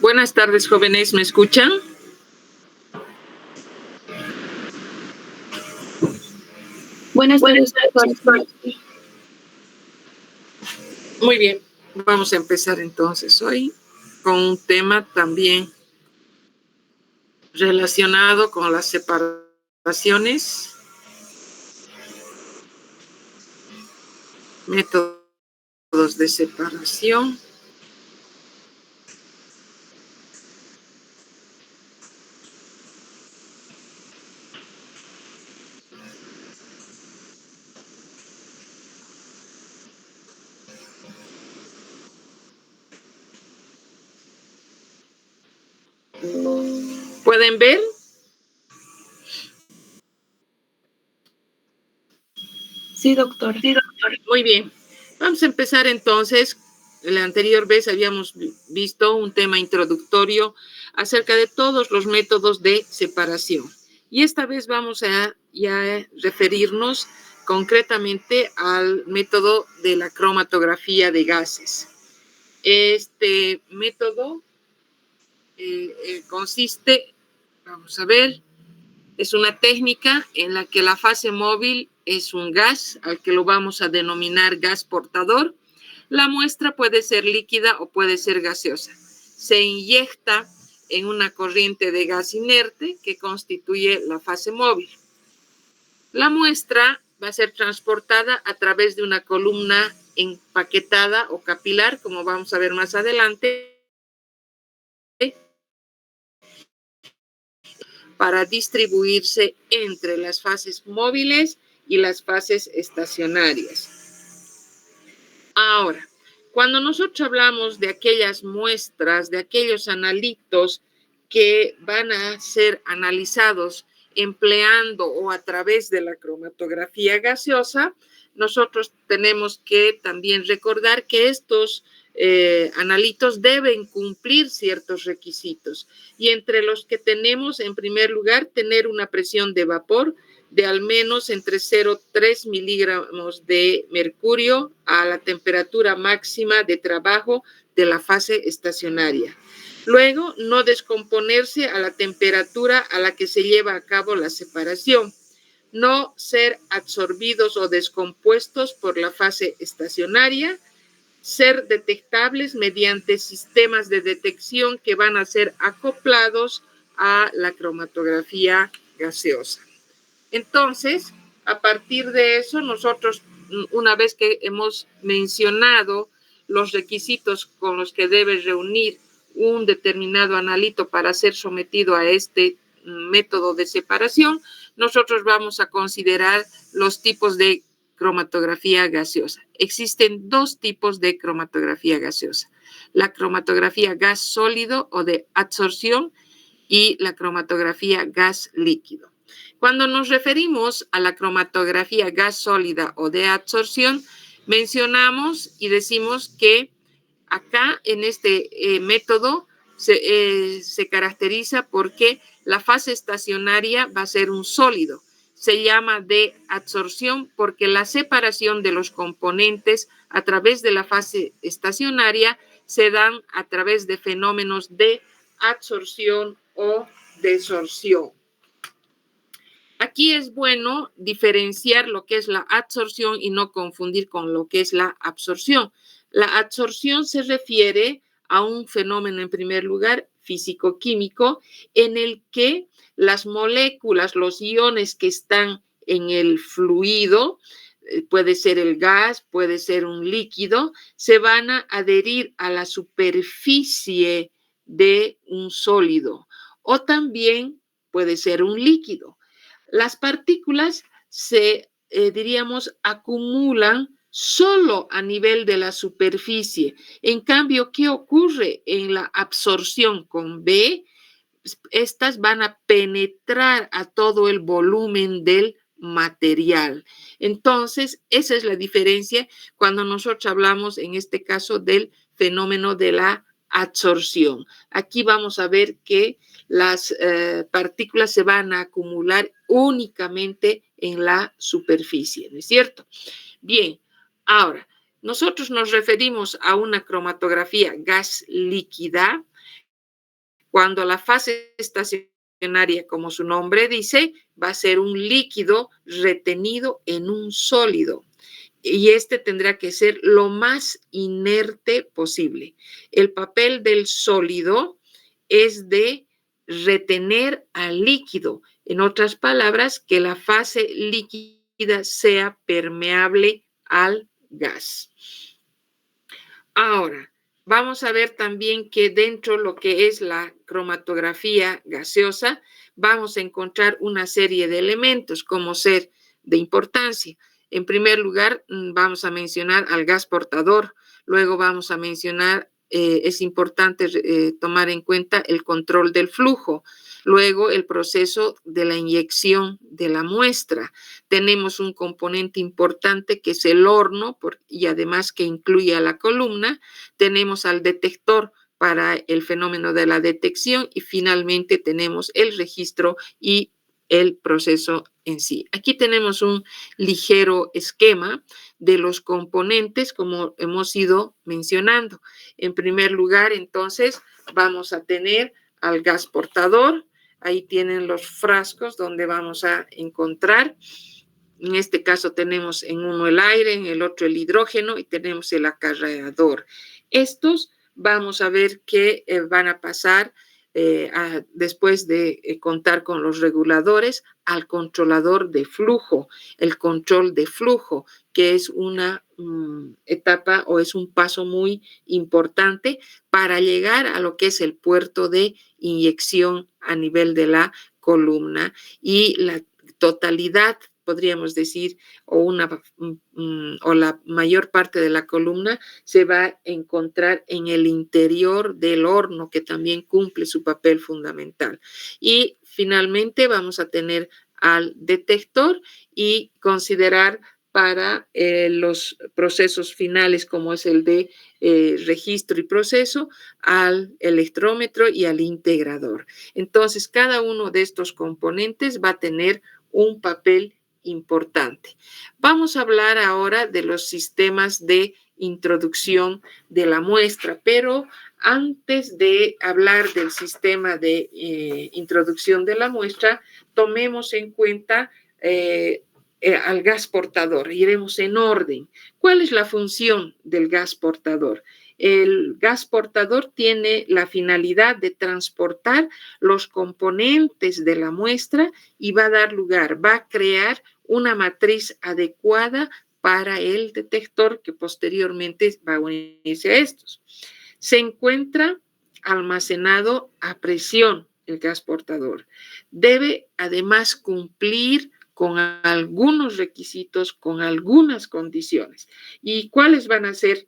Buenas tardes, jóvenes, ¿me escuchan? Buenas tardes, doctor. Muy bien, vamos a empezar entonces hoy con un tema también relacionado con las separaciones, métodos de separación. ¿Pueden ver? Sí, doctor. Muy bien. Vamos a empezar entonces. La anterior vez habíamos visto un tema introductorio acerca de todos los métodos de separación. Y esta vez vamos a ya referirnos concretamente al método de la cromatografía de gases. Este método consiste, vamos a ver, es una técnica en la que la fase móvil es un gas, al que lo vamos a denominar gas portador. La muestra puede ser líquida o puede ser gaseosa. Se inyecta en una corriente de gas inerte que constituye la fase móvil. La muestra va a ser transportada a través de una columna empaquetada o capilar, como vamos a ver más adelante, para distribuirse entre las fases móviles y las fases estacionarias. Ahora, cuando nosotros hablamos de aquellas muestras, de aquellos analitos que van a ser analizados empleando o a través de la cromatografía gaseosa, nosotros tenemos que también recordar que estos analitos deben cumplir ciertos requisitos. Y entre los que tenemos, en primer lugar, tener una presión de vapor de al menos entre 0,3 miligramos de mercurio a la temperatura máxima de trabajo de la fase estacionaria. Luego, no descomponerse a la temperatura a la que se lleva a cabo la separación. No ser absorbidos o descompuestos por la fase estacionaria. Ser detectables mediante sistemas de detección que van a ser acoplados a la cromatografía gaseosa. Entonces, a partir de eso, nosotros, una vez que hemos mencionado los requisitos con los que debe reunir un determinado analito para ser sometido a este método de separación, nosotros vamos a considerar los tipos de cromatografía gaseosa. Existen dos tipos de cromatografía gaseosa: la cromatografía gas sólido o de adsorción y la cromatografía gas líquido. Cuando nos referimos a la cromatografía gas sólida o de adsorción, mencionamos y decimos que acá en este método se caracteriza porque la fase estacionaria va a ser un sólido. Se llama de adsorción porque la separación de los componentes a través de la fase estacionaria se dan a través de fenómenos de adsorción o desorción. Aquí es bueno diferenciar lo que es la adsorción y no confundir con lo que es la absorción. La adsorción se refiere a un fenómeno, en primer lugar, físico-químico, en el que las moléculas, los iones que están en el fluido, puede ser el gas, puede ser un líquido, se van a adherir a la superficie de un sólido, o también puede ser un líquido. Las partículas diríamos, acumulan solo a nivel de la superficie. En cambio, ¿qué ocurre en la absorción con B? Estas van a penetrar a todo el volumen del material. Entonces, esa es la diferencia cuando nosotros hablamos, en este caso, del fenómeno de la adsorción. Aquí vamos a ver que las partículas se van a acumular únicamente en la superficie, ¿no es cierto? Bien, ahora, nosotros nos referimos a una cromatografía gas líquida Cuando la fase estacionaria, como su nombre dice, va a ser un líquido retenido en un sólido. Y este tendrá que ser lo más inerte posible. El papel del sólido es de retener al líquido. En otras palabras, que la fase líquida sea permeable al gas. Ahora, vamos a ver también que dentro de lo que es la cromatografía gaseosa, vamos a encontrar una serie de elementos como ser de importancia. En primer lugar, vamos a mencionar al gas portador. Luego vamos a mencionar, es importante tomar en cuenta el control del flujo. Luego, el proceso de la inyección de la muestra. Tenemos un componente importante que es el horno y además que incluye a la columna. Tenemos al detector para el fenómeno de la detección y finalmente tenemos el registro y el proceso en sí. Aquí tenemos un ligero esquema de los componentes como hemos ido mencionando. En primer lugar, entonces, vamos a tener al gas portador. Ahí tienen los frascos donde vamos a encontrar. En este caso tenemos en uno el aire, en el otro el hidrógeno y tenemos el acarreador. Estos vamos a ver que van a pasar después de contar con los reguladores al controlador de flujo, el control de flujo, que es una etapa o es un paso muy importante para llegar a lo que es el puerto de inyección a nivel de la columna y la totalidad, podríamos decir, o la mayor parte de la columna se va a encontrar en el interior del horno, que también cumple su papel fundamental. Y finalmente vamos a tener al detector y considerar para los procesos finales, como es el de registro y proceso, al electrómetro y al integrador. Entonces, cada uno de estos componentes va a tener un papel importante. Vamos a hablar ahora de los sistemas de introducción de la muestra, pero antes de hablar del sistema de introducción de la muestra, tomemos en cuenta al gas portador. Iremos en orden. ¿Cuál es la función del gas portador? El gas portador tiene la finalidad de transportar los componentes de la muestra y va a dar lugar, va a crear una matriz adecuada para el detector que posteriormente va a unirse a estos. Se encuentra almacenado a presión el gas portador. Debe además cumplir con algunos requisitos, con algunas condiciones. ¿Y cuáles van a ser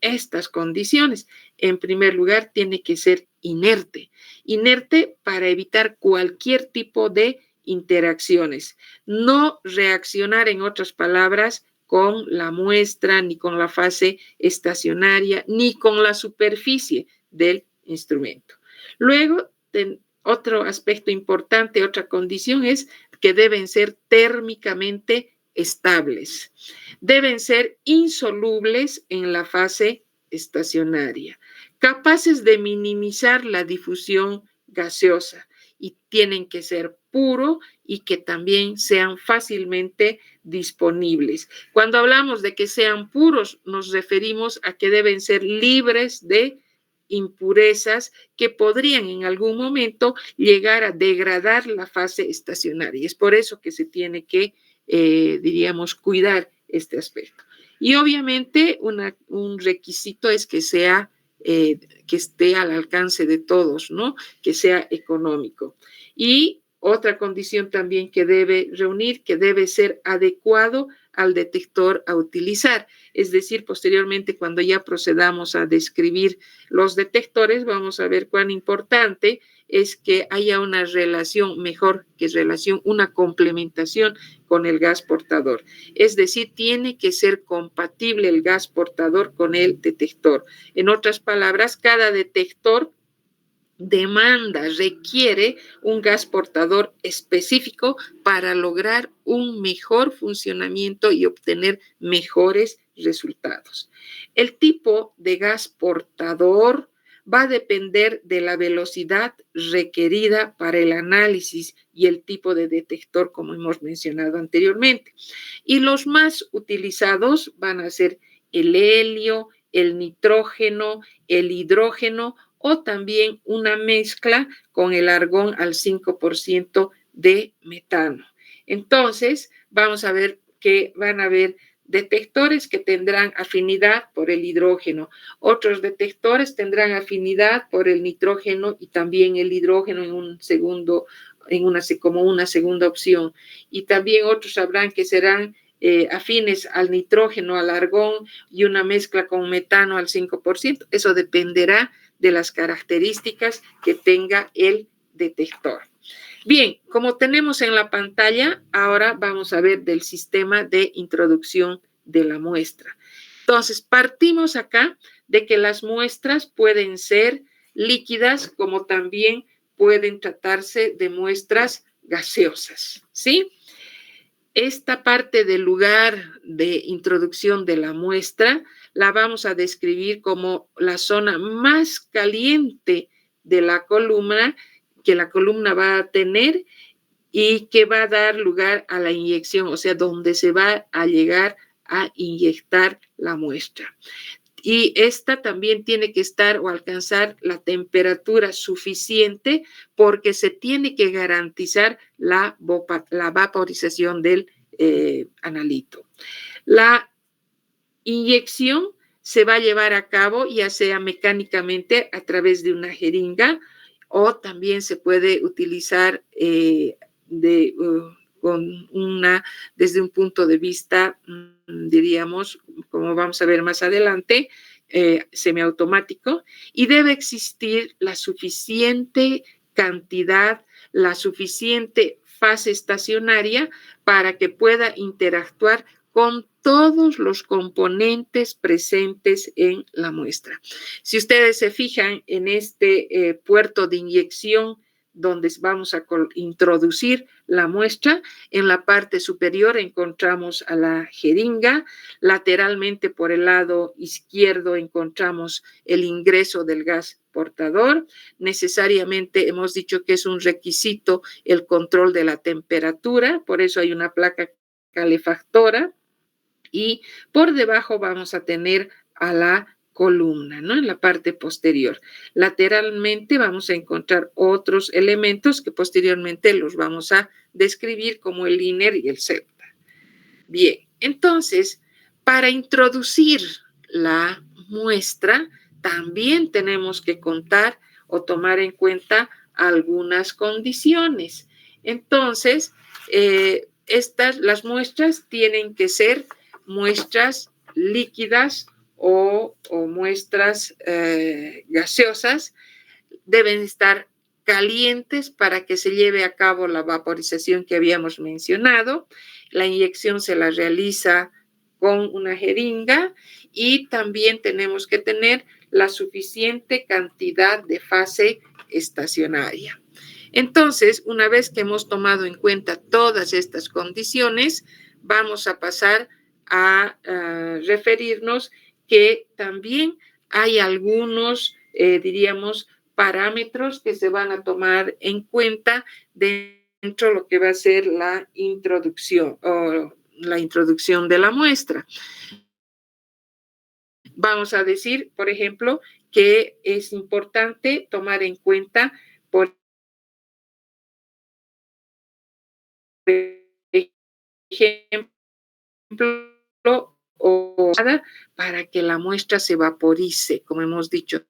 estas condiciones? En primer lugar, tiene que ser inerte. Inerte para evitar cualquier tipo de interacciones. No reaccionar, en otras palabras, con la muestra, ni con la fase estacionaria, ni con la superficie del instrumento. Luego, otro aspecto importante, otra condición es que deben ser térmicamente estables. Deben ser insolubles en la fase estacionaria, capaces de minimizar la difusión gaseosa y tienen que ser puro y que también sean fácilmente disponibles. Cuando hablamos de que sean puros, nos referimos a que deben ser libres de impurezas que podrían en algún momento llegar a degradar la fase estacionaria. Es por eso que se tiene que, diríamos, cuidar este aspecto. Y obviamente un requisito es que sea, que esté al alcance de todos, ¿no? Que sea económico. Y otra condición también que debe reunir, que debe ser adecuado al detector a utilizar. Es decir, posteriormente, cuando ya procedamos a describir los detectores, vamos a ver cuán importante es que haya una relación, mejor que relación, una complementación con el gas portador. Es decir, tiene que ser compatible el gas portador con el detector. En otras palabras, cada detector demanda, requiere un gas portador específico para lograr un mejor funcionamiento y obtener mejores resultados. El tipo de gas portador va a depender de la velocidad requerida para el análisis y el tipo de detector, como hemos mencionado anteriormente. Y los más utilizados van a ser el helio, el nitrógeno, el hidrógeno o también una mezcla con el argón al 5% de metano. Entonces, vamos a ver que van a haber detectores que tendrán afinidad por el hidrógeno, otros detectores tendrán afinidad por el nitrógeno y también el hidrógeno como una segunda opción. Y también otros sabrán que serán afines al nitrógeno, al argón y una mezcla con metano al 5%. Eso dependerá de las características que tenga el detector. Bien, como tenemos en la pantalla, ahora vamos a ver del sistema de introducción de la muestra. Entonces, partimos acá de que las muestras pueden ser líquidas como también pueden tratarse de muestras gaseosas, ¿sí? Esta parte del lugar de introducción de la muestra la vamos a describir como la zona más caliente de la columna, que la columna va a tener y que va a dar lugar a la inyección, o sea, donde se va a llegar a inyectar la muestra. Y esta también tiene que estar o alcanzar la temperatura suficiente porque se tiene que garantizar la vaporización del analito. La inyección se va a llevar a cabo ya sea mecánicamente a través de una jeringa o también se puede utilizar desde un punto de vista, diríamos, como vamos a ver más adelante, semiautomático, y debe existir la suficiente cantidad, la suficiente fase estacionaria para que pueda interactuar con todos los componentes presentes en la muestra. Si ustedes se fijan en este puerto de inyección donde vamos a introducir la muestra, en la parte superior encontramos a la jeringa, lateralmente por el lado izquierdo encontramos el ingreso del gas portador. Necesariamente hemos dicho que es un requisito el control de la temperatura, por eso hay una placa calefactora. Y por debajo vamos a tener a la columna, ¿no? En la parte posterior. Lateralmente vamos a encontrar otros elementos que posteriormente los vamos a describir como el liner y el septa. Bien, entonces, para introducir la muestra, también tenemos que contar o tomar en cuenta algunas condiciones. Entonces, las muestras tienen que ser muestras líquidas o muestras gaseosas, deben estar calientes para que se lleve a cabo la vaporización que habíamos mencionado. La inyección se la realiza con una jeringa y también tenemos que tener la suficiente cantidad de fase estacionaria. Entonces, una vez que hemos tomado en cuenta todas estas condiciones, vamos a pasar a referirnos que también hay algunos, diríamos, parámetros que se van a tomar en cuenta dentro de lo que va a ser la introducción o la introducción de la muestra. Vamos a decir, por ejemplo, que es importante tomar en cuenta, por ejemplo, o para que la muestra se vaporice, como hemos dicho,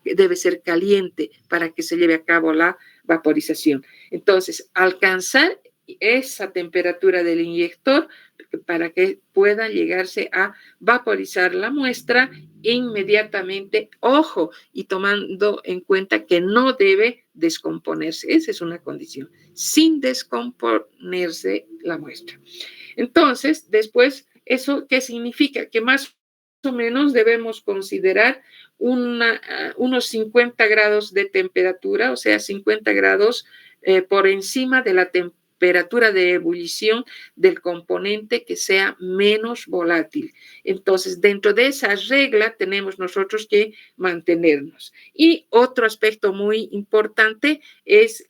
debe ser caliente para que se lleve a cabo la vaporización. Entonces, alcanzar esa temperatura del inyector para que pueda llegarse a vaporizar la muestra inmediatamente, ojo, y tomando en cuenta que no debe descomponerse. Esa es una condición, sin descomponerse la muestra. Entonces, después, ¿eso qué significa? Que más o menos debemos considerar unos 50 grados de temperatura, o sea, 50 grados por encima de la temperatura temperatura de ebullición del componente que sea menos volátil. Entonces, dentro de esa regla tenemos nosotros que mantenernos. Y otro aspecto muy importante es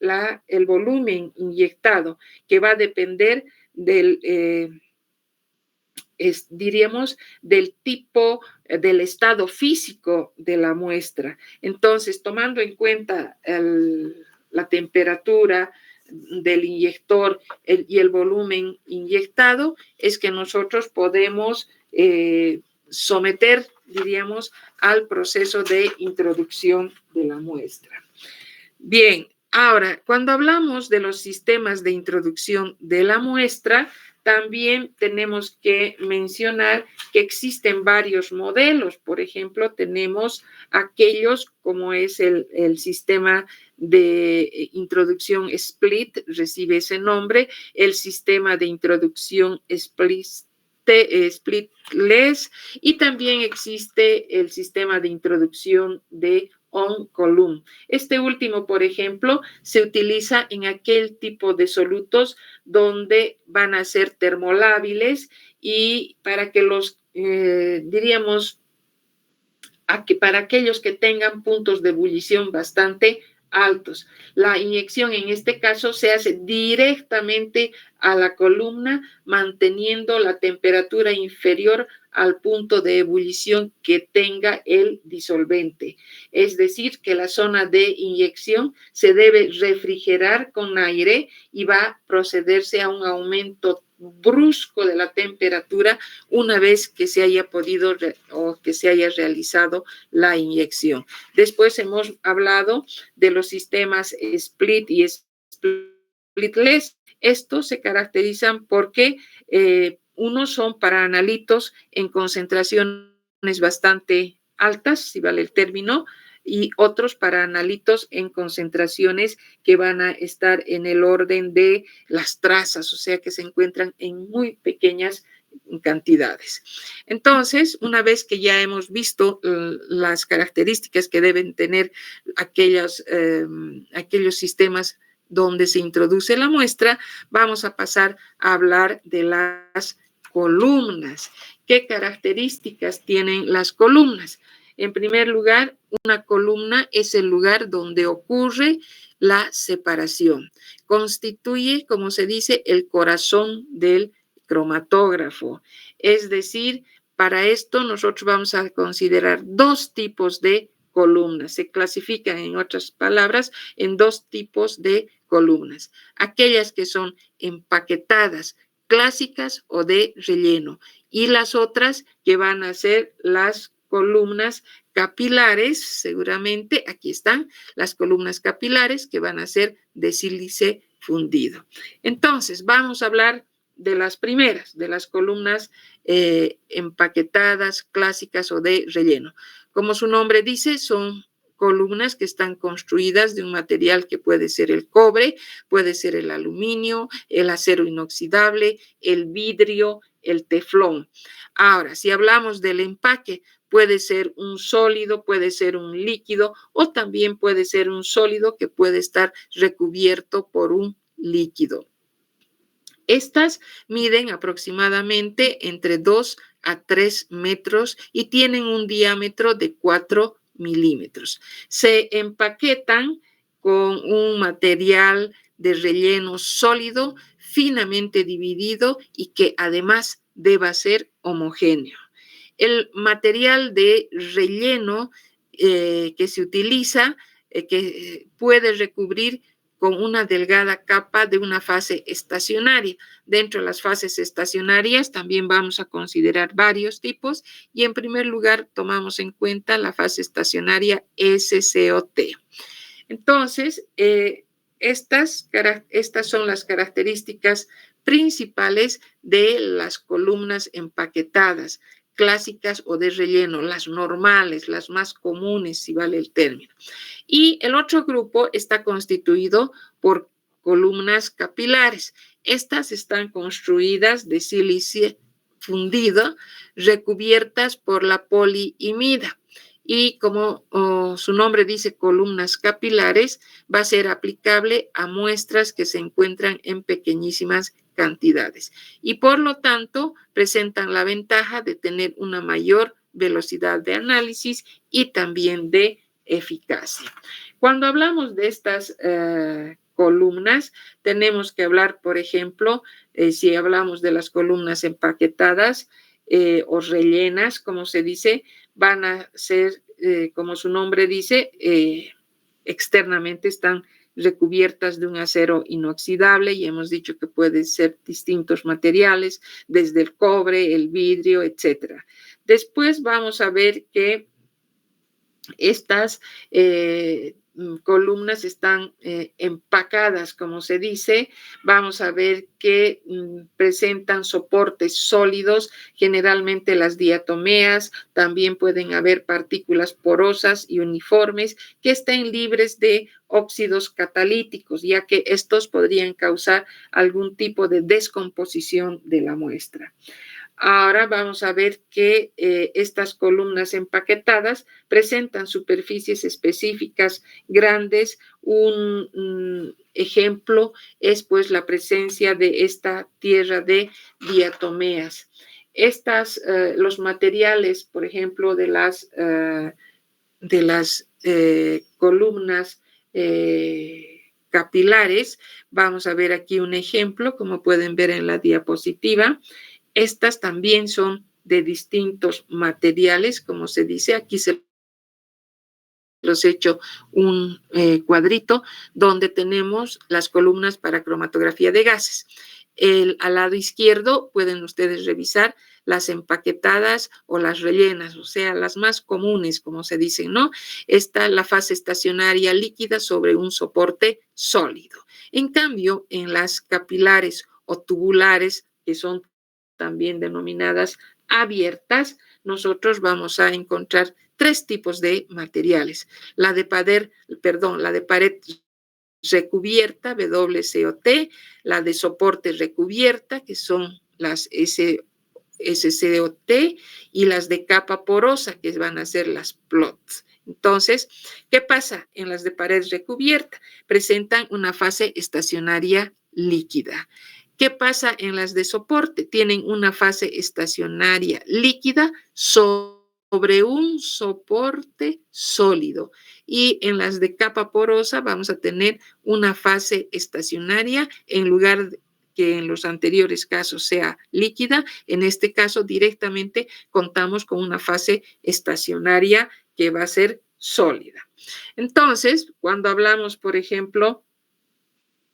el volumen inyectado, que va a depender del, diríamos, del tipo, del estado físico de la muestra. Entonces, tomando en cuenta la temperatura del inyector y el volumen inyectado, es que nosotros podemos someter, diríamos, al proceso de introducción de la muestra. Bien, ahora, cuando hablamos de los sistemas de introducción de la muestra, también tenemos que mencionar que existen varios modelos. Por ejemplo, tenemos aquellos como es el sistema de introducción split, recibe ese nombre, el sistema de introducción splitless, y también existe el sistema de introducción de on-column. Este último, por ejemplo, se utiliza en aquel tipo de solutos donde van a ser termolábiles y para que los, diríamos, para aquellos que tengan puntos de ebullición bastante altos. La inyección en este caso se hace directamente a la columna, manteniendo la temperatura inferior al punto de ebullición que tenga el disolvente. Es decir, que la zona de inyección se debe refrigerar con aire y va a procederse a un aumento brusco de la temperatura una vez que se haya podido o que se haya realizado la inyección. Después hemos hablado de los sistemas split y splitless. Estos se caracterizan porque unos son para analitos en concentraciones bastante altas, si vale el término, y otros para analitos en concentraciones que van a estar en el orden de las trazas, o sea que se encuentran en muy pequeñas cantidades. Entonces, una vez que ya hemos visto las características que deben tener aquellos sistemas donde se introduce la muestra, vamos a pasar a hablar de las columnas. ¿Qué características tienen las columnas? En primer lugar, una columna es el lugar donde ocurre la separación. Constituye, como se dice, el corazón del cromatógrafo. Es decir, para esto nosotros vamos a considerar dos tipos de columnas. Se clasifican, en otras palabras, en dos tipos de columnas. Aquellas que son empaquetadas, clásicas o de relleno, y las otras que van a ser las columnas capilares, seguramente aquí están las columnas capilares que van a ser de sílice fundido. Entonces, vamos a hablar de las primeras, de las columnas empaquetadas, clásicas o de relleno. Como su nombre dice, son columnas que están construidas de un material que puede ser el cobre, puede ser el aluminio, el acero inoxidable, el vidrio, el teflón. Ahora, si hablamos del empaque, puede ser un sólido, puede ser un líquido o también puede ser un sólido que puede estar recubierto por un líquido. Estas miden aproximadamente entre 2 a 3 metros y tienen un diámetro de 4 milímetros. Se empaquetan con un material de relleno sólido, finamente dividido y que además deba ser homogéneo. El material de relleno que se utiliza, que puede recubrir con una delgada capa de una fase estacionaria. Dentro de las fases estacionarias también vamos a considerar varios tipos y en primer lugar tomamos en cuenta la fase estacionaria SCOT. Entonces, estas son las características principales de las columnas empaquetadas, clásicas o de relleno, las normales, las más comunes, si vale el término. Y el otro grupo está constituido por columnas capilares. Estas están construidas de sílice fundido, recubiertas por la poliimida. y como su nombre dice, columnas capilares, va a ser aplicable a muestras que se encuentran en pequeñísimas cantidades y por lo tanto presentan la ventaja de tener una mayor velocidad de análisis y también de eficacia. Cuando hablamos de estas columnas, tenemos que hablar, por ejemplo, si hablamos de las columnas empaquetadas o rellenas, como se dice, van a ser, como su nombre dice, externamente están recubiertas de un acero inoxidable y hemos dicho que pueden ser distintos materiales, desde el cobre, el vidrio, etc. Después vamos a ver que estas columnas están empacadas, como se dice. Vamos a ver que presentan soportes sólidos, generalmente las diatomeas. También pueden haber partículas porosas y uniformes que estén libres de óxidos catalíticos, ya que estos podrían causar algún tipo de descomposición de la muestra. Ahora vamos a ver que estas columnas empaquetadas presentan superficies específicas grandes. Un ejemplo es pues la presencia de esta tierra de diatomeas. Los materiales, por ejemplo, de las columnas capilares, vamos a ver aquí un ejemplo, como pueden ver en la diapositiva. Estas también son de distintos materiales, como se dice. Aquí se los he hecho un cuadrito donde tenemos las columnas para cromatografía de gases. Al lado izquierdo pueden ustedes revisar las empaquetadas o las rellenas, o sea, las más comunes, como se dicen, ¿no? Está la fase estacionaria líquida sobre un soporte sólido. En cambio, en las capilares o tubulares, que son también denominadas abiertas, nosotros vamos a encontrar tres tipos de materiales. La de pared recubierta, WCOT, la de soporte recubierta, que son las SCOT, y las de capa porosa, que van a ser las PLOT. Entonces, ¿qué pasa? En las de pared recubierta presentan una fase estacionaria líquida. ¿Qué pasa en las de soporte? Tienen una fase estacionaria líquida sobre un soporte sólido. Y en las de capa porosa vamos a tener una fase estacionaria en lugar que en los anteriores casos sea líquida. En este caso directamente contamos con una fase estacionaria que va a ser sólida. Entonces, cuando hablamos, por ejemplo,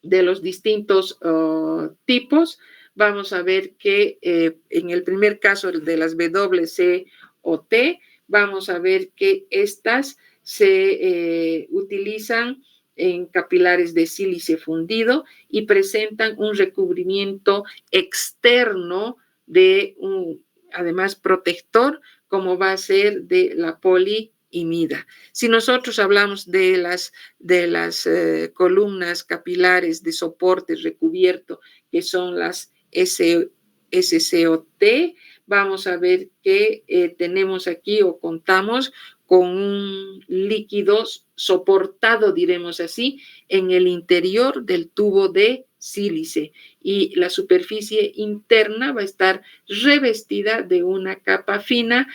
de los distintos tipos, vamos a ver que en el primer caso de las WCOT, vamos a ver que estas se utilizan en capilares de sílice fundido y presentan un recubrimiento externo además protector, como va a ser de la poliimida. Si nosotros hablamos de las columnas capilares de soporte recubierto, que son las SCOT, vamos a ver que tenemos aquí o contamos con un líquido soportado, diremos así, en el interior del tubo de sílice y la superficie interna va a estar revestida de una capa fina,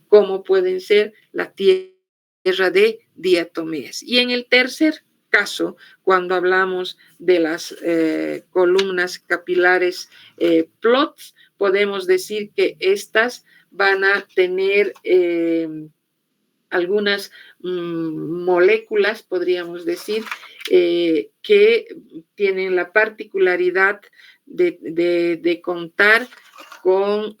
como pueden ser la tierra de diatomeas. Y en el tercer caso, cuando hablamos de las columnas capilares PLOTs, podemos decir que estas van a tener algunas moléculas, podríamos decir, que tienen la particularidad de contar con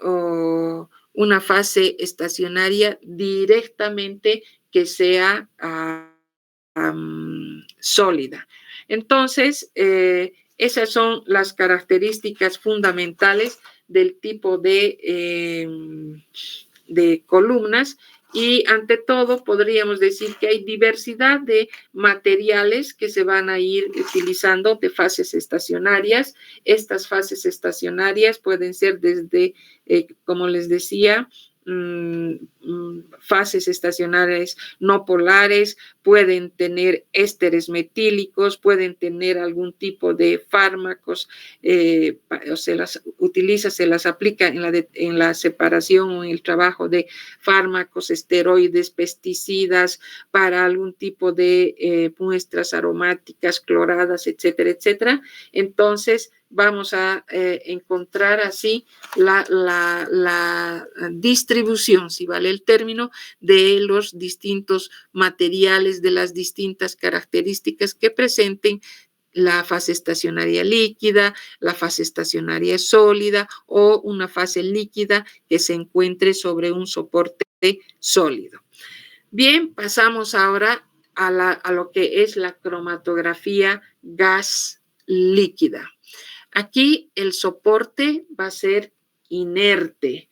una fase estacionaria directamente que sea sólida. Entonces, esas son las características fundamentales del tipo de columnas. Y ante todo, podríamos decir que hay diversidad de materiales que se van a ir utilizando de fases estacionarias. Estas fases estacionarias pueden ser desde, como les decía, fases estacionarias no polares, pueden tener ésteres metílicos, pueden tener algún tipo de fármacos, o se las utiliza, se las aplica en la separación o en el trabajo de fármacos, esteroides, pesticidas, para algún tipo de muestras aromáticas, cloradas, etcétera, etcétera. Entonces, vamos a encontrar así la distribución, si vale el término, de los distintos materiales, de las distintas características que presenten la fase estacionaria líquida, la fase estacionaria sólida o una fase líquida que se encuentre sobre un soporte sólido. Bien, pasamos ahora a lo que es la cromatografía gas líquida. Aquí el soporte va a ser inerte.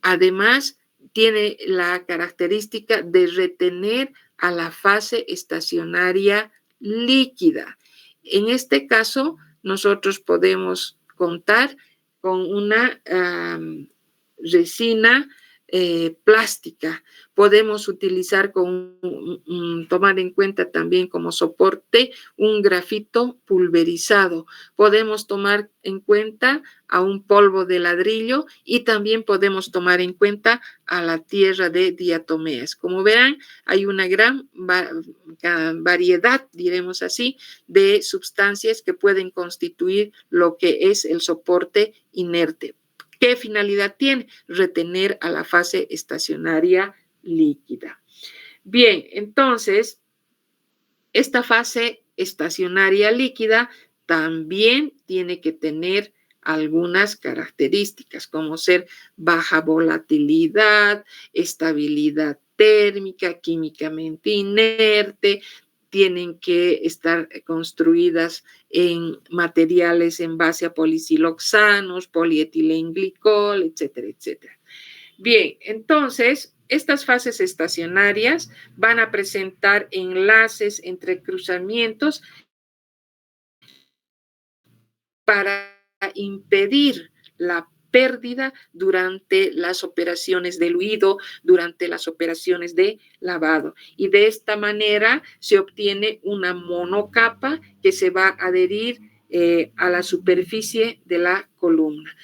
Además, tiene la característica de retener a la fase estacionaria líquida. En este caso, nosotros podemos contar con una resina plástica. Podemos utilizar tomar en cuenta también como soporte un grafito pulverizado. Podemos tomar en cuenta a un polvo de ladrillo y también podemos tomar en cuenta a la tierra de diatomeas. Como verán, hay una gran variedad, diremos así, de sustancias que pueden constituir lo que es el soporte inerte. ¿Qué finalidad tiene? Retener a la fase estacionaria líquida. Bien, entonces, esta fase estacionaria líquida también tiene que tener algunas características, como ser baja volatilidad, estabilidad térmica, químicamente inerte, tienen que estar construidas en materiales en base a polisiloxanos, polietilenglicol, etcétera, etcétera. Bien, entonces, estas fases estacionarias van a presentar enlaces entre cruzamientos para impedir la pérdida durante las operaciones de diluido, durante las operaciones de lavado. Y de esta manera se obtiene una monocapa que se va a adherir a la superficie de la columna.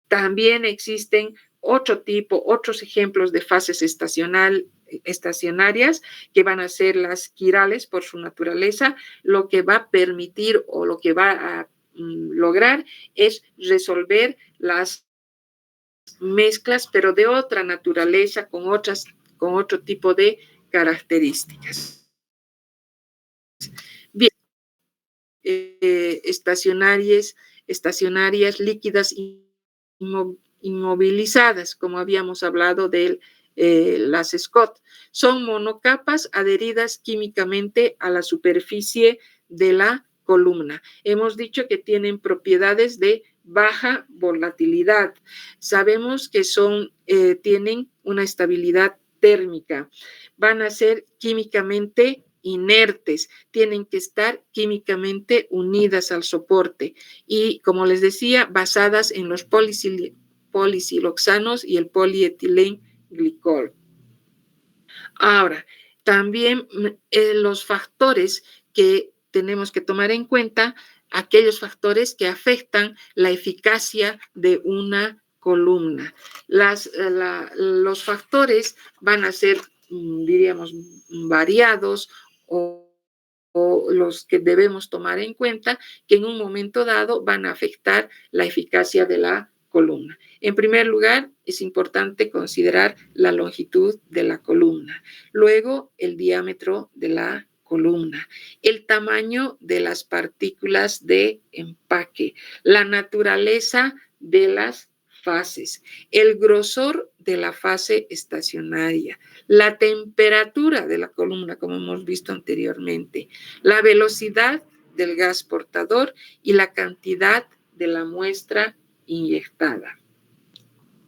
También existen otros ejemplos de fases estacionarias que van a ser las quirales por su naturaleza, lo que va a permitir o lo que va a lograr es resolver las mezclas, pero de otra naturaleza, con otro tipo de características. Bien, estacionarias líquidas inmovilizadas, como habíamos hablado de las Scott. Son monocapas adheridas químicamente a la superficie de la columna. Hemos dicho que tienen propiedades de baja volatilidad. Sabemos que tienen una estabilidad térmica. Van a ser químicamente inertes, tienen que estar químicamente unidas al soporte y, como les decía, basadas en los polisiloxanos y el polietilenglicol. Ahora, también los factores que tenemos que tomar en cuenta, aquellos factores que afectan la eficacia de una columna. Los factores van a ser, diríamos, variados o los que debemos tomar en cuenta, que en un momento dado van a afectar la eficacia de la columna. En primer lugar, es importante considerar la longitud de la columna, luego el diámetro de la columna, el tamaño de las partículas de empaque, la naturaleza de las fases, el grosor de la fase estacionaria, la temperatura de la columna, como hemos visto anteriormente, la velocidad del gas portador y la cantidad de la muestra inyectada.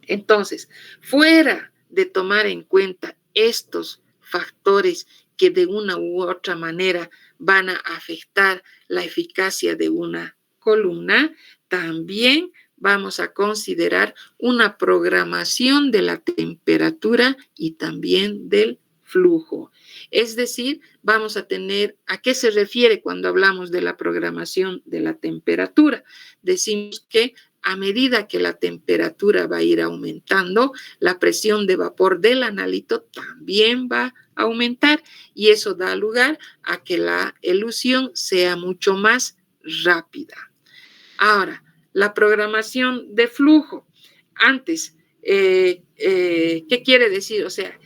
Entonces, fuera de tomar en cuenta estos factores que de una u otra manera van a afectar la eficacia de una columna, también vamos a considerar una programación de la temperatura y también del flujo. Es decir, vamos a tener, ¿a qué se refiere cuando hablamos de la programación de la temperatura? Decimos que a medida que la temperatura va a ir aumentando, la presión de vapor del analito también va a aumentar y eso da lugar a que la elusión sea mucho más rápida. Ahora, la programación de flujo. Antes, ¿qué quiere decir? O sea,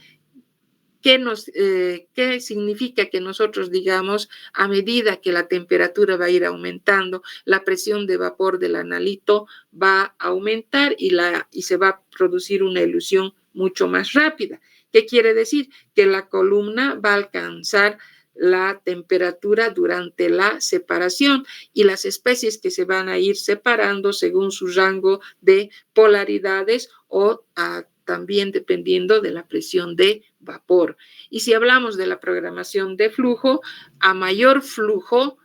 ¿qué significa que nosotros digamos a medida que la temperatura va a ir aumentando, la presión de vapor del analito va a aumentar y se va a producir una elusión mucho más rápida? ¿Qué quiere decir? Que la columna va a alcanzar la temperatura durante la separación y las especies que se van a ir separando según su rango de polaridades o también dependiendo de la presión de vapor. Y si hablamos de la programación de flujo, a mayor flujo,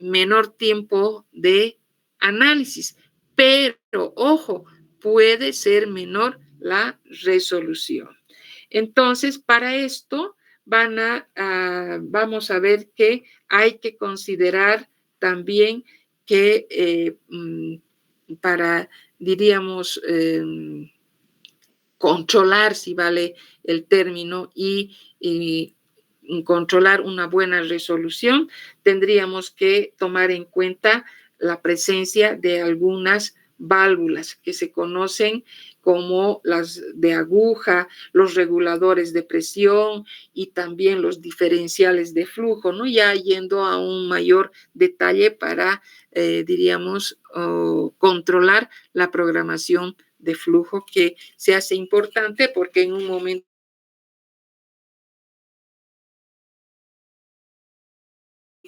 menor tiempo de análisis. Pero, ojo, puede ser menor la resolución. Entonces, para esto vamos a ver que hay que considerar también que diríamos, controlar, si vale el término, y controlar una buena resolución, tendríamos que tomar en cuenta la presencia de algunas válvulas que se conocen como las de aguja, los reguladores de presión y también los diferenciales de flujo, ¿no? Ya yendo a un mayor detalle para, diríamos, controlar la programación de flujo, que se hace importante porque en un momento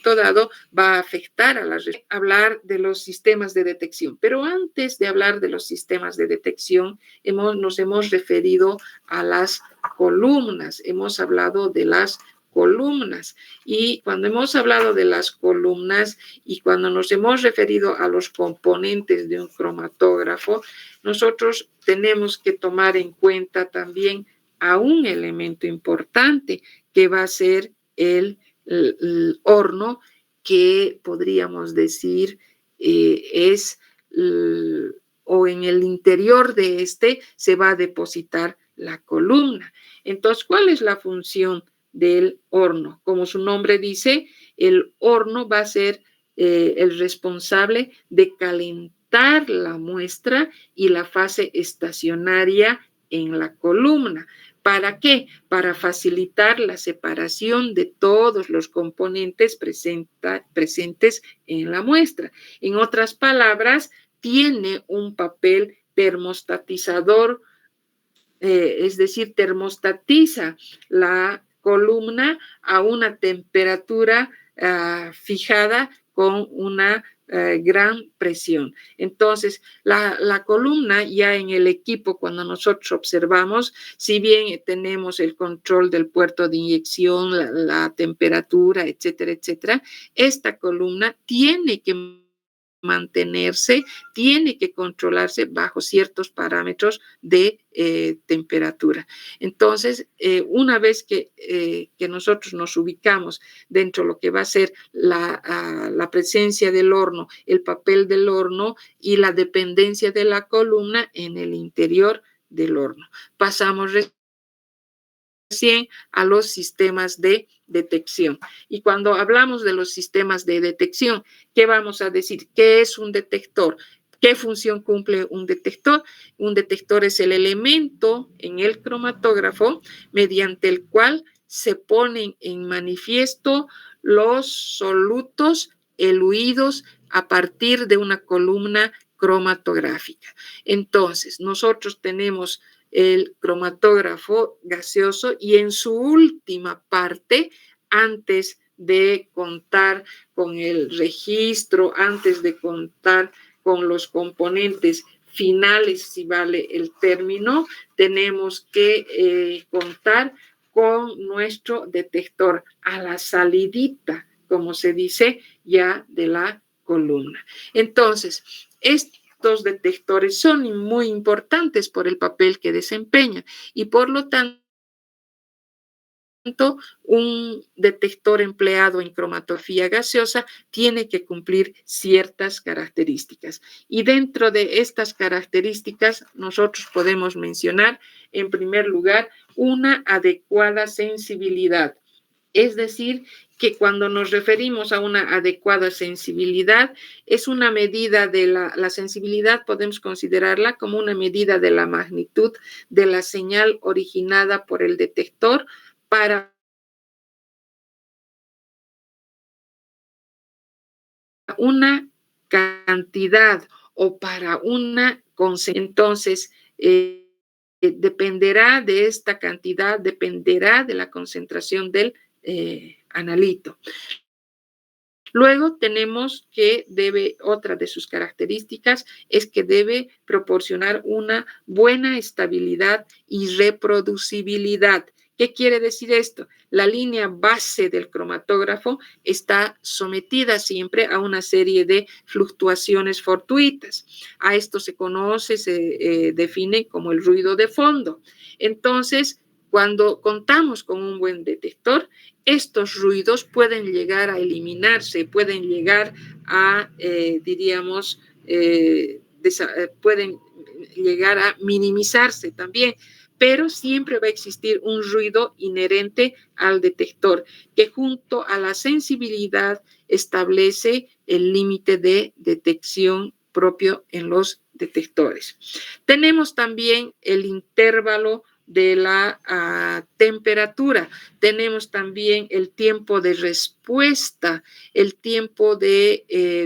dado va a afectar a hablar de los sistemas de detección. Pero antes de hablar de los sistemas de detección, nos hemos referido a las columnas, hemos hablado de las columnas. Y cuando hemos hablado de las columnas y cuando nos hemos referido a los componentes de un cromatógrafo, nosotros tenemos que tomar en cuenta también a un elemento importante que va a ser el horno, que podríamos decir es, o en el interior de este se va a depositar la columna. Entonces, ¿cuál es la función del horno? Como su nombre dice, el horno va a ser el responsable de calentar la muestra y la fase estacionaria en la columna. ¿Para qué? Para facilitar la separación de todos los componentes presentes en la muestra. En otras palabras, tiene un papel termostatizador, es decir, termostatiza la columna a una temperatura fijada con una gran presión. Entonces, la columna ya en el equipo, cuando nosotros observamos, si bien tenemos el control del puerto de inyección, la temperatura, etcétera, etcétera, esta columna tiene que mantenerse, tiene que controlarse bajo ciertos parámetros de temperatura. Entonces, una vez que nosotros nos ubicamos dentro de lo que va a ser la presencia del horno, el papel del horno y la dependencia de la columna en el interior del horno, pasamos recién a los sistemas de detección. Y cuando hablamos de los sistemas de detección, ¿qué vamos a decir? ¿Qué es un detector? ¿Qué función cumple un detector? Un detector es el elemento en el cromatógrafo mediante el cual se ponen en manifiesto los solutos eluidos a partir de una columna cromatográfica. Entonces, nosotros tenemos el cromatógrafo gaseoso y en su última parte, antes de contar con el registro, antes de contar con los componentes finales, si vale el término, tenemos que contar con nuestro detector a la salidita, como se dice, ya de la columna. Entonces, estos detectores son muy importantes por el papel que desempeñan y por lo tanto un detector empleado en cromatografía gaseosa tiene que cumplir ciertas características. Y dentro de estas características nosotros podemos mencionar, en primer lugar, una adecuada sensibilidad. Es decir, que cuando nos referimos a una adecuada sensibilidad, es una medida de la sensibilidad, podemos considerarla como una medida de la magnitud de la señal originada por el detector para una cantidad o para una concentración. Entonces, dependerá de esta cantidad, dependerá de la concentración del analito. Luego tenemos que otra de sus características es que debe proporcionar una buena estabilidad y reproducibilidad. ¿Qué quiere decir esto? La línea base del cromatógrafo está sometida siempre a una serie de fluctuaciones fortuitas. A esto se conoce, se define como el ruido de fondo. Entonces, cuando contamos con un buen detector, estos ruidos pueden llegar a eliminarse, pueden llegar a, pueden llegar a minimizarse también, pero siempre va a existir un ruido inherente al detector que junto a la sensibilidad establece el límite de detección propio en los detectores. Tenemos también el intervalo de la temperatura. Tenemos también el tiempo de respuesta. El tiempo de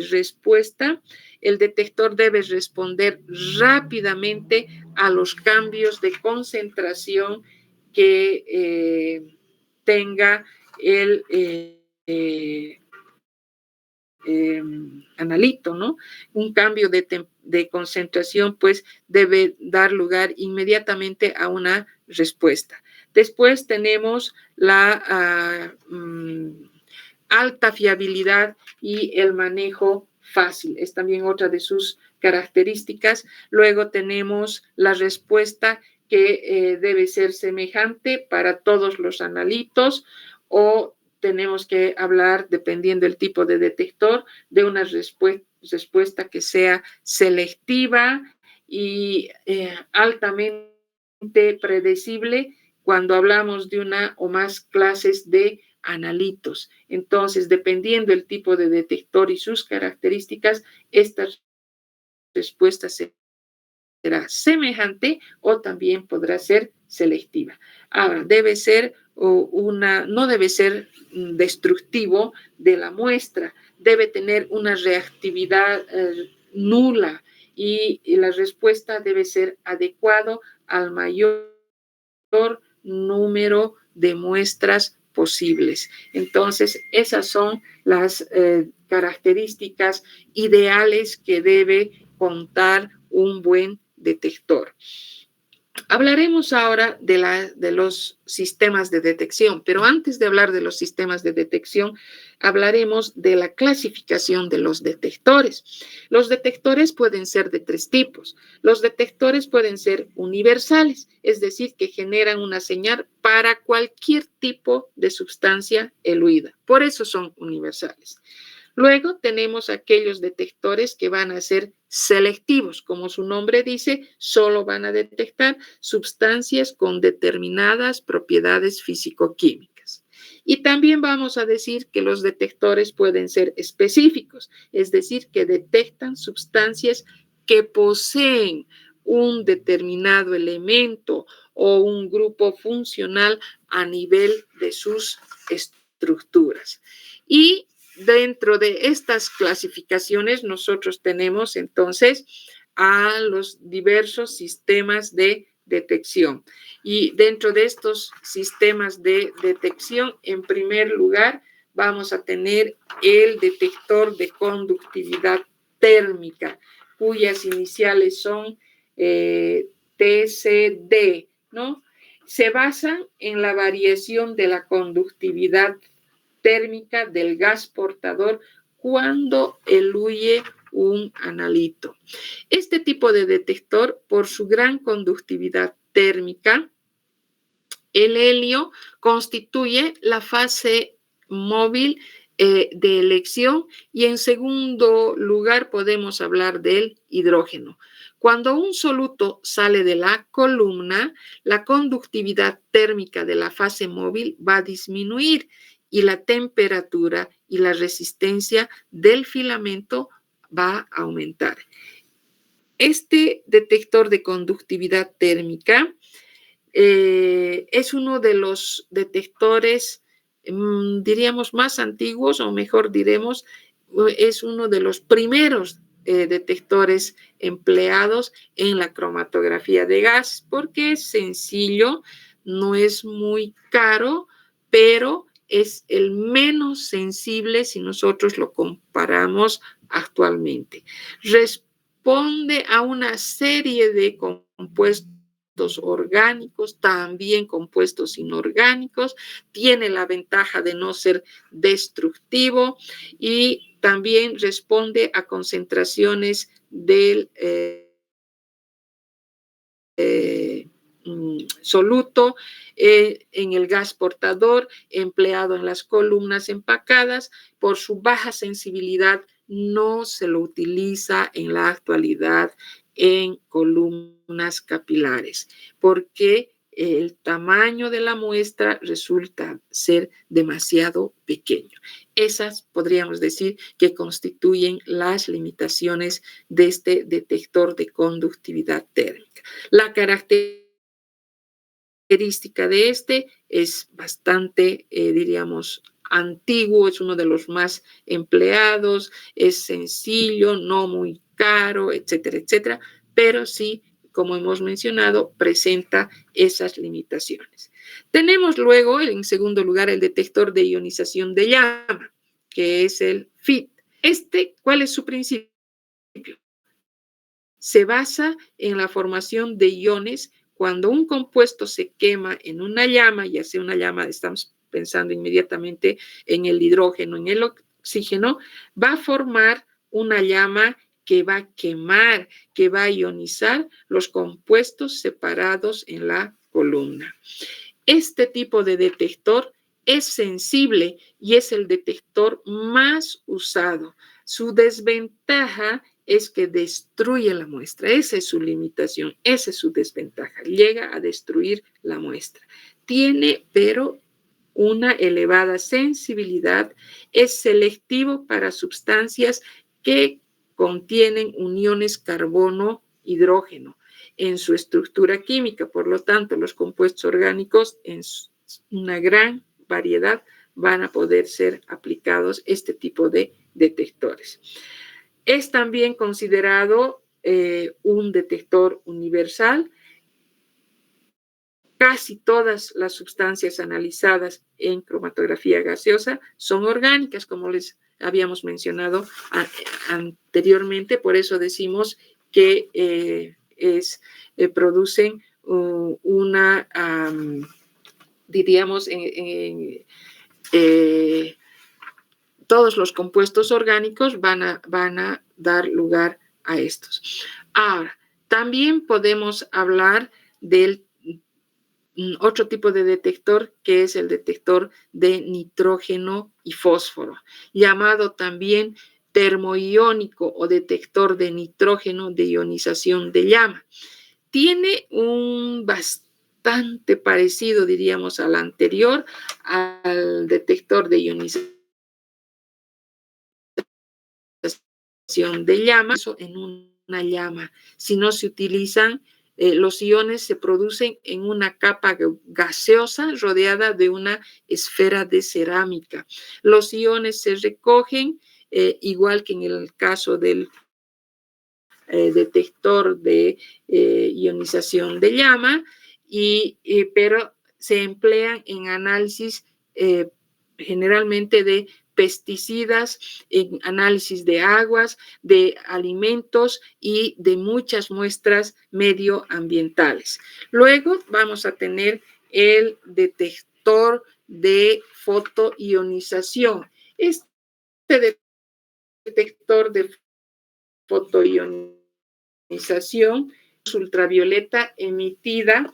respuesta, el detector debe responder rápidamente a los cambios de concentración que tenga el analito, ¿no? Un cambio de concentración, pues, debe dar lugar inmediatamente a una respuesta. Después tenemos la alta fiabilidad y el manejo fácil. Es también otra de sus características. Luego tenemos la respuesta que debe ser semejante para todos los analitos o tenemos que hablar, dependiendo del tipo de detector, de una respuesta que sea selectiva y altamente predecible cuando hablamos de una o más clases de analitos. Entonces, dependiendo del tipo de detector y sus características, esta respuesta será semejante o también podrá ser selectiva. Ahora, no debe ser destructivo de la muestra, debe tener una reactividad nula y la respuesta debe ser adecuado al mayor número de muestras posibles. Entonces, esas son las características ideales que debe contar un buen detector. Hablaremos ahora de los sistemas de detección, pero antes de hablar de los sistemas de detección, hablaremos de la clasificación de los detectores. Los detectores pueden ser de tres tipos. Los detectores pueden ser universales, es decir, que generan una señal para cualquier tipo de sustancia eluida. Por eso son universales. Luego tenemos aquellos detectores que van a ser selectivos. Como su nombre dice, solo van a detectar sustancias con determinadas propiedades físico-químicas. Y también vamos a decir que los detectores pueden ser específicos, es decir, que detectan sustancias que poseen un determinado elemento o un grupo funcional a nivel de sus estructuras. Y dentro de estas clasificaciones, nosotros tenemos entonces a los diversos sistemas de detección. Y dentro de estos sistemas de detección, en primer lugar, vamos a tener el detector de conductividad térmica, cuyas iniciales son TCD, ¿no? Se basan en la variación de la conductividad térmica del gas portador cuando eluye un analito. Este tipo de detector, por su gran conductividad térmica, el helio constituye la fase móvil de elección y en segundo lugar podemos hablar del hidrógeno. Cuando un soluto sale de la columna, la conductividad térmica de la fase móvil va a disminuir y la temperatura y la resistencia del filamento va a aumentar. Este detector de conductividad térmica es uno de los detectores, diríamos, más antiguos, o mejor diremos, es uno de los primeros detectores empleados en la cromatografía de gas, porque es sencillo, no es muy caro, pero es el menos sensible si nosotros lo comparamos actualmente. Responde a una serie de compuestos orgánicos, también compuestos inorgánicos, tiene la ventaja de no ser destructivo y también responde a concentraciones del soluto en el gas portador empleado en las columnas empacadas. Por su baja sensibilidad no se lo utiliza en la actualidad en columnas capilares porque el tamaño de la muestra resulta ser demasiado pequeño. Esas podríamos decir que constituyen las limitaciones de este detector de conductividad térmica. La característica de este es bastante, diríamos, antiguo, es uno de los más empleados, es sencillo, no muy caro, etcétera, etcétera, pero sí, como hemos mencionado, presenta esas limitaciones. Tenemos luego, en segundo lugar, el detector de ionización de llama, que es el FIT. ¿Cuál es su principio? Se basa en la formación de iones cuando un compuesto se quema en una llama, ya sea una llama, estamos pensando inmediatamente en el hidrógeno, en el oxígeno, va a formar una llama que va a quemar, que va a ionizar los compuestos separados en la columna. Este tipo de detector es sensible y es el detector más usado. Su desventaja es que destruye la muestra. Esa es su limitación, esa es su desventaja. Llega a destruir la muestra. Tiene, pero, una elevada sensibilidad. Es selectivo para sustancias que contienen uniones carbono-hidrógeno en su estructura química. Por lo tanto, los compuestos orgánicos en una gran variedad van a poder ser aplicados este tipo de detectores. Es también considerado un detector universal. Casi todas las sustancias analizadas en cromatografía gaseosa son orgánicas, como les habíamos mencionado anteriormente. Por eso decimos que producen una, diríamos, todos los compuestos orgánicos van a dar lugar a estos. Ahora, también podemos hablar del otro tipo de detector que es el detector de nitrógeno y fósforo, llamado también termoiónico o detector de nitrógeno de ionización de llama. Tiene un bastante parecido, diríamos, al anterior, al detector de ionización de llama, en una llama. Si no se utilizan, los iones se producen en una capa gaseosa rodeada de una esfera de cerámica. Los iones se recogen, igual que en el caso del detector de ionización de llama, pero se emplean en análisis generalmente de pesticidas, en análisis de aguas, de alimentos y de muchas muestras medioambientales. Luego vamos a tener el detector de fotoionización. Este detector de fotoionización ultravioleta emitida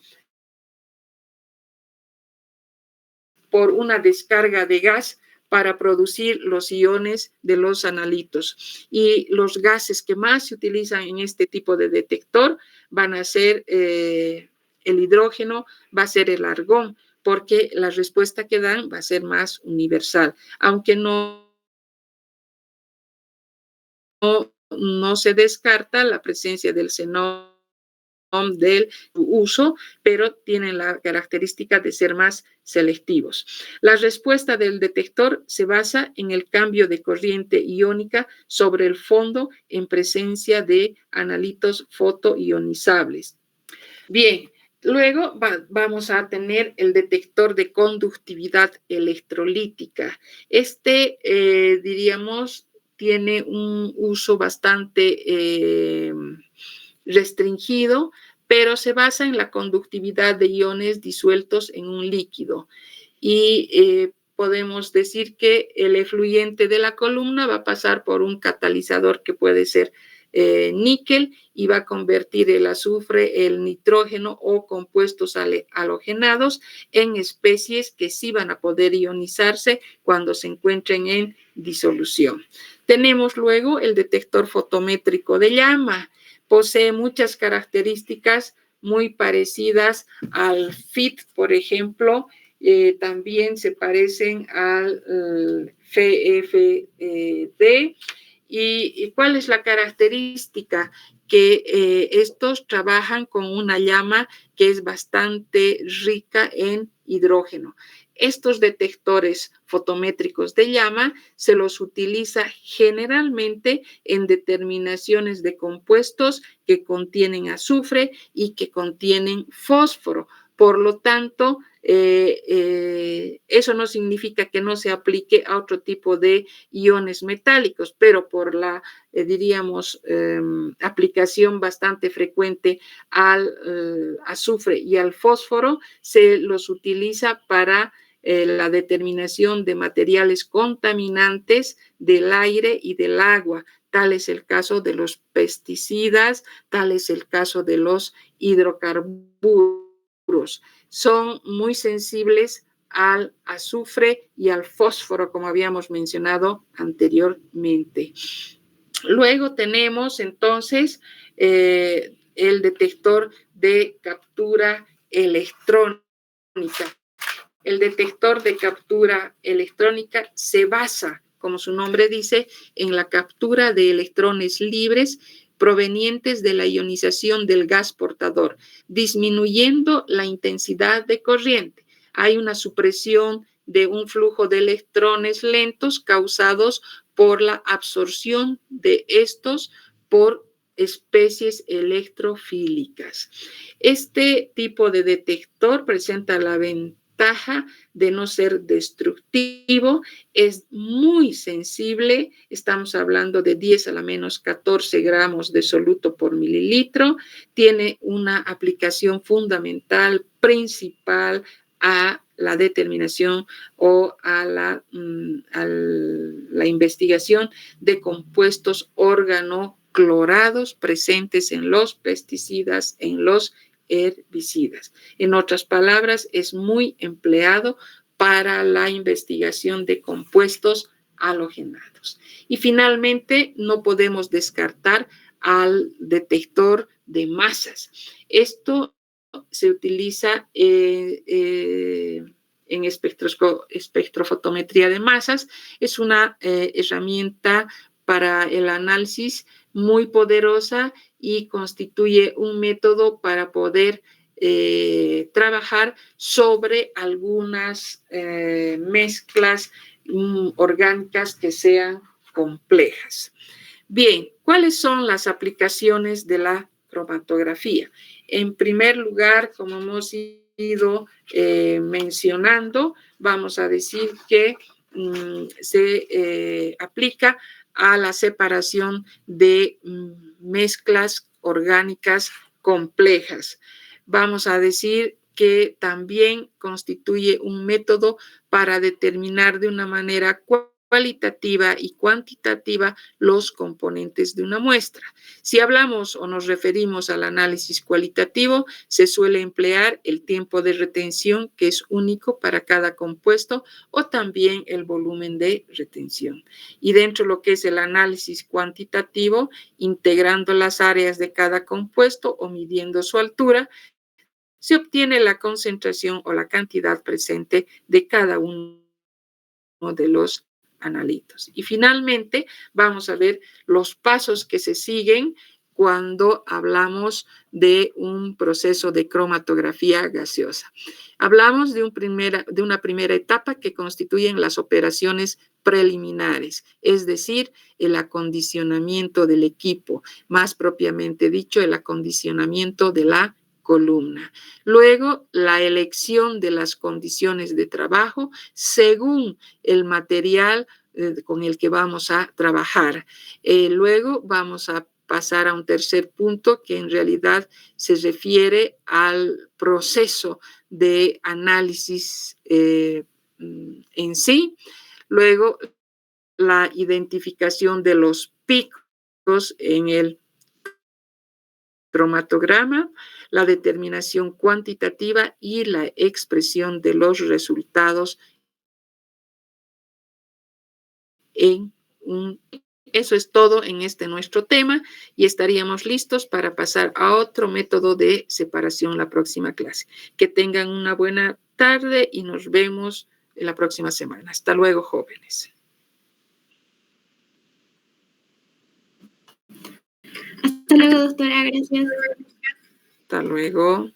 por una descarga de gas para producir los iones de los analitos. Y los gases que más se utilizan en este tipo de detector van a ser el hidrógeno, va a ser el argón, porque la respuesta que dan va a ser más universal, aunque no se descarta la presencia del xenón del uso, pero tienen la característica de ser más selectivos. La respuesta del detector se basa en el cambio de corriente iónica sobre el fondo en presencia de analitos fotoionizables. Bien, luego vamos a tener el detector de conductividad electrolítica. Diríamos, tiene un uso bastante restringido, pero se basa en la conductividad de iones disueltos en un líquido. Y podemos decir que el efluyente de la columna va a pasar por un catalizador que puede ser níquel y va a convertir el azufre, el nitrógeno o compuestos halogenados en especies que sí van a poder ionizarse cuando se encuentren en disolución. Tenemos luego el detector fotométrico de llama. Posee muchas características muy parecidas al FIT, por ejemplo. También se parecen al FFD. ¿Y cuál es la característica? Que estos trabajan con una llama que es bastante rica en hidrógeno. Estos detectores fotométricos de llama se los utiliza generalmente en determinaciones de compuestos que contienen azufre y que contienen fósforo. Por lo tanto, eso no significa que no se aplique a otro tipo de iones metálicos, pero por la, diríamos, aplicación bastante frecuente al azufre y al fósforo, se los utiliza para la determinación de materiales contaminantes del aire y del agua. Tal es el caso de los pesticidas, tal es el caso de los hidrocarburos. Son muy sensibles al azufre y al fósforo, como habíamos mencionado anteriormente. Luego tenemos entonces el detector de captura electrónica. El detector de captura electrónica se basa, como su nombre dice, en la captura de electrones libres provenientes de la ionización del gas portador, disminuyendo la intensidad de corriente. Hay una supresión de un flujo de electrones lentos causados por la absorción de estos por especies electrofílicas. Este tipo de detector presenta la ventaja de no ser destructivo, es muy sensible, estamos hablando de 10 a la menos 14 gramos de soluto por mililitro, tiene una aplicación fundamental, principal a la determinación o a la investigación de compuestos organoclorados presentes en los pesticidas, en los herbicidas. En otras palabras, es muy empleado para la investigación de compuestos halogenados. Y finalmente, no podemos descartar al detector de masas. Esto se utiliza en espectrofotometría de masas. Es una herramienta para el análisis muy poderosa y constituye un método para poder trabajar sobre algunas mezclas orgánicas que sean complejas. Bien, ¿cuáles son las aplicaciones de la cromatografía? En primer lugar, como hemos ido mencionando, vamos a decir que se aplica a la separación de mezclas orgánicas complejas. Vamos a decir que también constituye un método para determinar de una manera cualitativa y cuantitativa los componentes de una muestra. Si hablamos o nos referimos al análisis cualitativo, se suele emplear el tiempo de retención, que es único para cada compuesto, o también el volumen de retención. Y dentro de lo que es el análisis cuantitativo, integrando las áreas de cada compuesto o midiendo su altura, se obtiene la concentración o la cantidad presente de cada uno de los analitos. Y finalmente vamos a ver los pasos que se siguen cuando hablamos de un proceso de cromatografía gaseosa. Hablamos de una primera etapa que constituyen las operaciones preliminares, es decir, el acondicionamiento del equipo, más propiamente dicho, el acondicionamiento de la columna. Luego, la elección de las condiciones de trabajo según el material con el que vamos a trabajar. Luego vamos a pasar a un tercer punto que en realidad se refiere al proceso de análisis en sí. Luego, la identificación de los picos en el cromatograma, la determinación cuantitativa y la expresión de los resultados Eso es todo en nuestro tema y estaríamos listos para pasar a otro método de separación la próxima clase. Que tengan una buena tarde y nos vemos en la próxima semana. Hasta luego, jóvenes. Hasta luego, doctora. Gracias. Hasta luego.